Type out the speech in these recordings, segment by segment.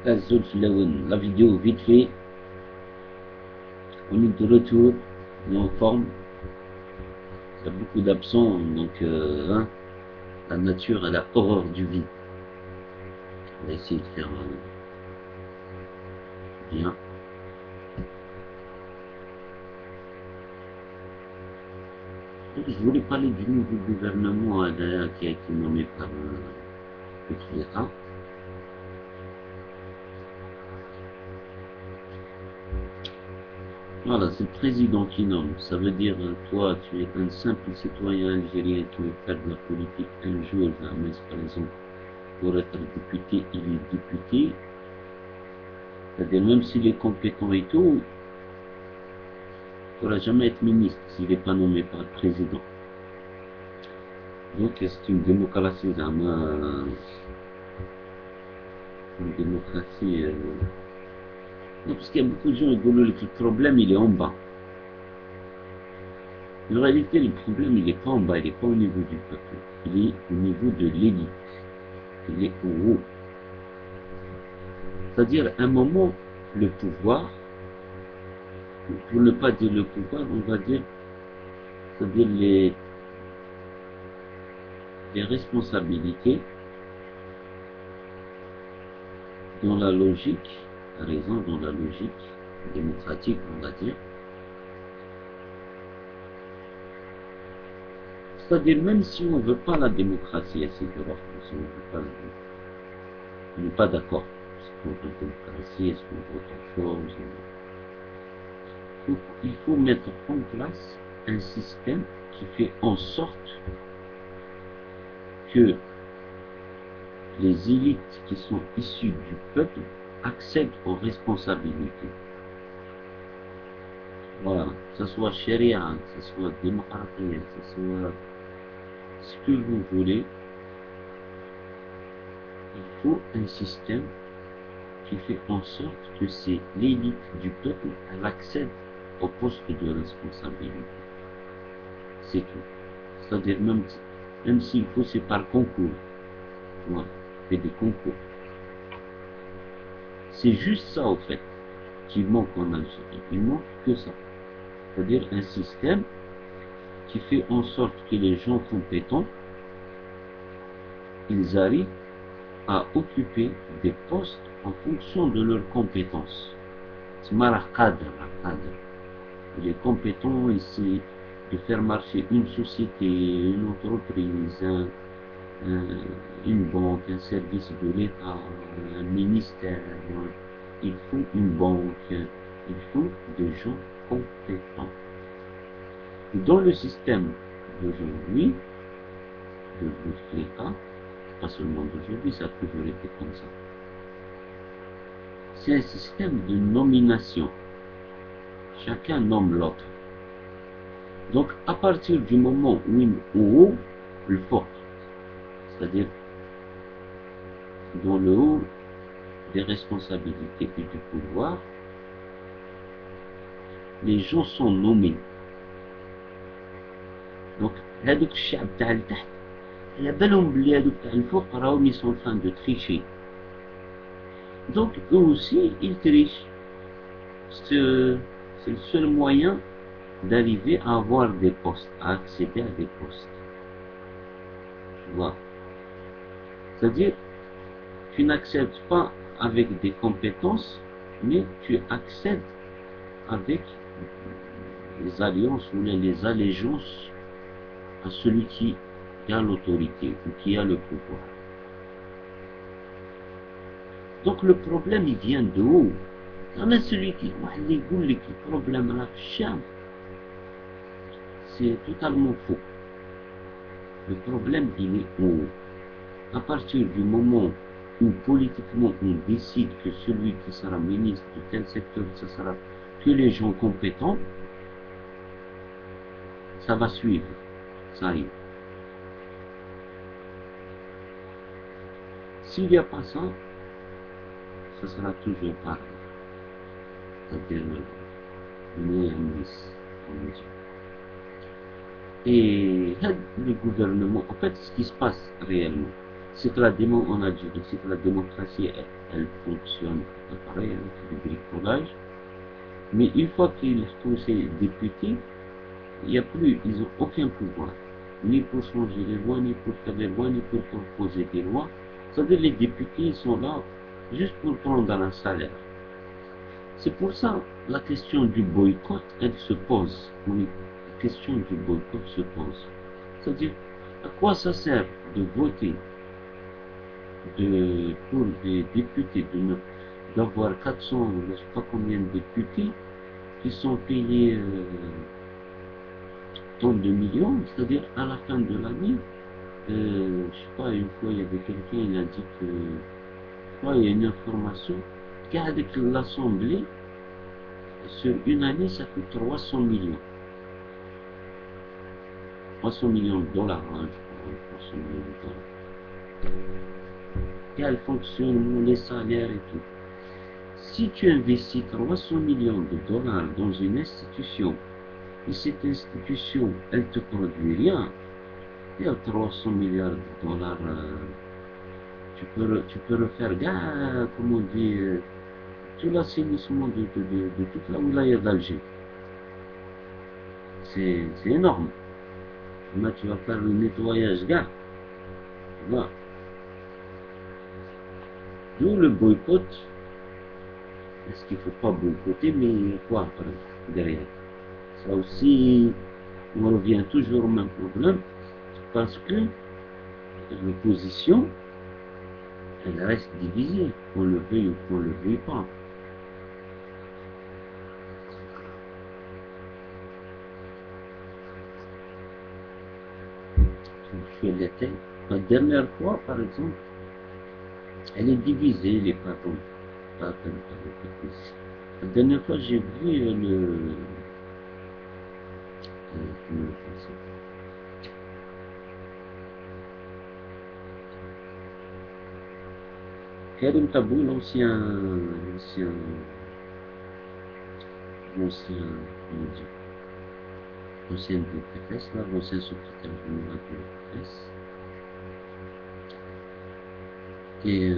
La vidéo vite fait, on est de retour, on est en forme, il y a beaucoup d'absents, donc la nature elle a horreur du vide. On va essayer de faire bien. Donc, je voulais parler du nouveau gouvernement qui a été nommé par Bouteflika. Voilà, c'est le président qui nomme. Ça veut dire, toi, tu es un simple citoyen algérien qui veut faire de la politique un jour, mais par exemple, pour être député, il est député. C'est-à-dire, même s'il est compétent et tout, il ne pourra jamais être ministre s'il n'est pas nommé par le président. Donc, c'est une démocratie, une démocratie. Non, parce qu'il y a beaucoup de gens qui disent que le problème, il est en bas. En réalité, le problème, il n'est pas en bas, il n'est pas au niveau du peuple. Il est au niveau de l'élite. Il est au haut. C'est-à-dire, à un moment, le pouvoir, pour ne pas dire le pouvoir, on va dire, c'est-à-dire les responsabilités dans la logique, par exemple, dans la logique démocratique, on va dire. C'est-à-dire, même si on ne veut pas la démocratie, etc., si on n'est pas d'accord. Est-ce qu'on veut la démocratie, est-ce qu'on veut autre chose? Il faut mettre en place un système qui fait en sorte que les élites qui sont issues du peuple accèdent aux responsabilités. Voilà, que ce soit charia, que ce soit démocratie, que ce soit ce que vous voulez, il faut un système qui fait en sorte que c'est l'élite du peuple, elle accède au poste de responsabilité. C'est tout. C'est-à-dire même s'il faut, c'est par concours. Voilà, c'est des concours. C'est juste ça, au fait, qui manque en Algérie. Il manque que ça. C'est-à-dire un système qui fait en sorte que les gens compétents, ils arrivent à occuper des postes en fonction de leurs compétences. C'est un cadre. Il est compétent ici de faire marcher une société, une entreprise, une banque, un service de l'État, un ministère. Il faut une banque, il faut des gens compétents. Dans le système d'aujourd'hui, de Bouteflika, pas seulement d'aujourd'hui, ça a toujours été comme ça. C'est un système de nomination. Chacun nomme l'autre. Donc, à partir du moment où le fort, c'est-à-dire dans le haut des responsabilités et du pouvoir, les gens sont nommés. Donc, هذوك الشعب تاع التحت على بالهم بلي هذوك تاع الفوق راهم ils sont en train de tricher. Donc, eux aussi, ils trichent. C'est le seul moyen d'arriver à avoir des postes, à accéder à des postes. Tu vois. C'est-à-dire, tu n'accèdes pas avec des compétences, mais tu accèdes avec les alliances ou les allégeances à celui qui a l'autorité ou qui a le pouvoir. Donc le problème, il vient de haut. أما celui qui يقول لك البروبلème راه في الشام, c'est totalement faux. Le problème, il est haut. À partir du moment où politiquement on décide que celui qui sera ministre de tel secteur, ce sera que les gens compétents, ça va suivre, ça arrive. S'il n'y a pas ça, ça sera toujours pareil. C'est-à-dire et le gouvernement, en fait, ce qui se passe réellement, c'est que en Algérie, c'est que la démocratie, elle fonctionne pareil avec le bricolage. Mais une fois qu'ils sont ces députés, il n'y a plus, ils n'ont aucun pouvoir, ni pour changer les lois, ni pour faire des lois, ni pour proposer des lois. C'est-à-dire les députés, ils sont là juste pour prendre un salaire. C'est pour ça la question du boycott, elle se pose. Oui, la question du boycott se pose. C'est-à-dire, à quoi ça sert de voter pour des députés, d'avoir 400, je ne sais pas combien de députés qui sont payés tant de millions, c'est-à-dire à la fin de l'année, je ne sais pas, une fois il y avait quelqu'un, il a dit que, je crois, il y a une information qu'avec l'Assemblée, sur une année, ça coûte 300 millions. 300 millions de dollars, hein, je crois, 300 millions de dollars. Quel fonctionnement, les salaires et tout. Si tu investis 300 millions de dollars dans une institution, et cette institution, elle te produit rien, il y a 300 milliards de dollars, tu peux refaire, comme on dit, tout l'assainissement de toute la wilaya d'Alger. C'est énorme. Là, tu vas faire le nettoyage, voilà. D'où le boycott. Est-ce qu'il ne faut pas boycotter, mais quoi après, derrière? Ça aussi, on revient toujours au même problème, parce que l'opposition, elle reste divisée, qu'on le veuille ou qu'on le veuille pas. Je fais la dernière fois, par exemple, elle est divisée, les patrons. La dernière fois, j'ai vu Karim Tabou, l'ancien de PFS, l'ancien secrétaire général de PFS. Et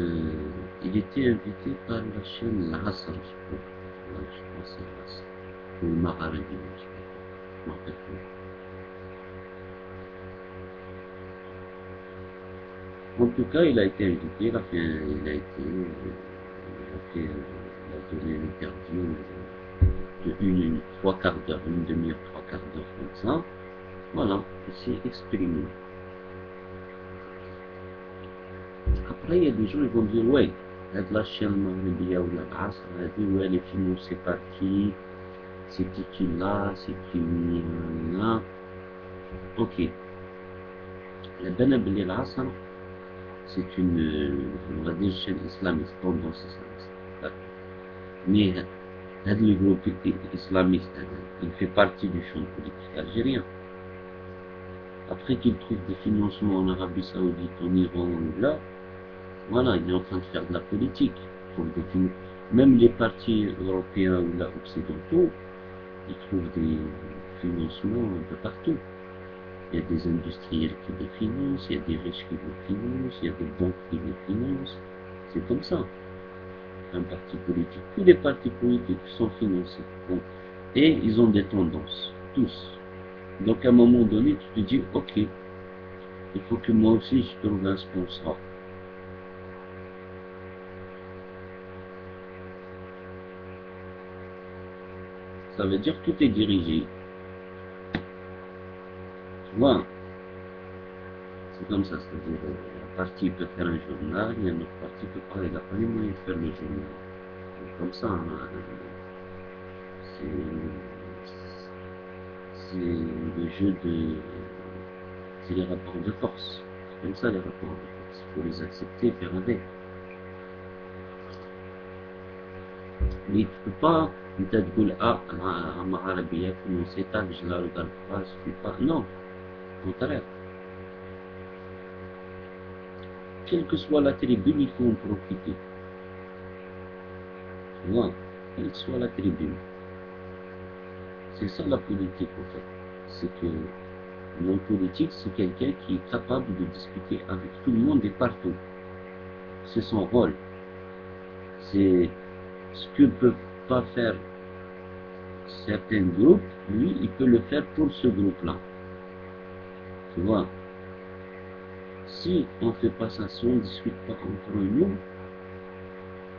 il était invité par la chaîne L'Asr, je crois. Ouais, je crois que c'est L'Asr. Ou le Magharibi, je sais pas. Je m'en rappelle plus. En tout cas, il a été invité, il a donné une interview de trois quarts d'heure, une demi-heure, trois quarts d'heure comme ça. Voilà, il s'est exprimé. Après, il y a des gens qui vont dire, ouais, la chaîne Magharibiya ou l'Asr, elle a dit, ouais, les financés par qui, c'est qui là, c'est qui là. Ok, la Banab al-Asr, c'est on va dire, chaîne islamiste, tendance islamiste. Mais le groupe islamiste, il fait partie du champ politique algérien. Après qu'il trouve des financements en Arabie Saoudite, en Iran, là, voilà, il est en train de faire de la politique. Même les partis européens ou là, occidentaux, ils trouvent des financements un peu partout. Il y a des industriels qui les financent, il y a des riches qui les financent, il y a des banques qui les financent. C'est comme ça. Un parti politique, tous les partis politiques sont financés. Bon. Et ils ont des tendances, tous. Donc à un moment donné, tu te dis, ok, il faut que moi aussi je trouve un sponsor. Ça veut dire que tout est dirigé. Tu vois, c'est comme ça, c'est-à-dire un parti peut faire un journal, et un autre parti peut pas, il n'a pas les moyens de faire le journal. C'est comme ça, hein. C'est le jeu de... C'est les rapports de force. C'est comme ça les rapports de force. Il faut les accepter et faire avec. Mais tu peux pas انت تقول اما عربية في تاع je la regarde pas, je suis pas. Non, au contraire. Quelle que soit la tribune, il faut en profiter. Tu vois, quelle que soit la tribune. C'est ça la politique en fait. C'est que Un homme politique, c'est quelqu'un qui est capable de discuter avec tout le monde et partout. C'est son rôle. C'est ce que ne peuvent pas faire certains groupes, lui, il peut le faire pour ce groupe-là. Tu vois, si on ne fait pas ça, si on ne discute pas entre nous,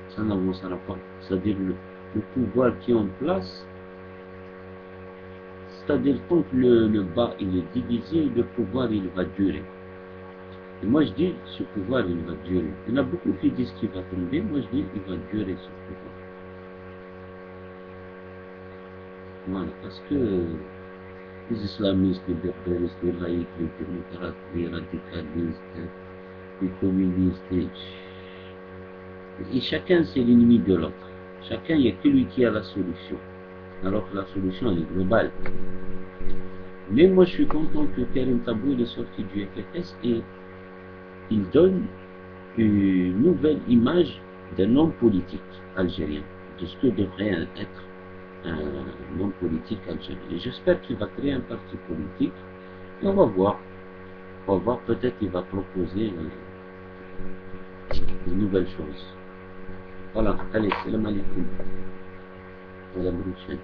ça n'avancera pas. C'est-à-dire le pouvoir qui est en place, c'est-à-dire quand le bas il est divisé, le pouvoir il va durer. Et moi je dis, ce pouvoir il va durer. Il y en a beaucoup qui disent qu'il va tomber, moi je dis il va durer ce pouvoir. Voilà, parce que les islamistes, les berbéristes, les laïcs, les démocrates, les radicalistes, les communistes, et chacun c'est l'ennemi de l'autre. Chacun, il n'y a que lui qui a la solution. Alors que la solution elle est globale. Mais moi je suis content que Karim Tabou est sorti du FFS et il donne une nouvelle image d'un homme politique algérien, de ce que devrait être un homme politique algérien. Et j'espère qu'il va créer un parti politique et on va voir. On va voir, peut-être qu'il va proposer de nouvelles choses. Voilà, allez, salam alaikum. À la prochaine.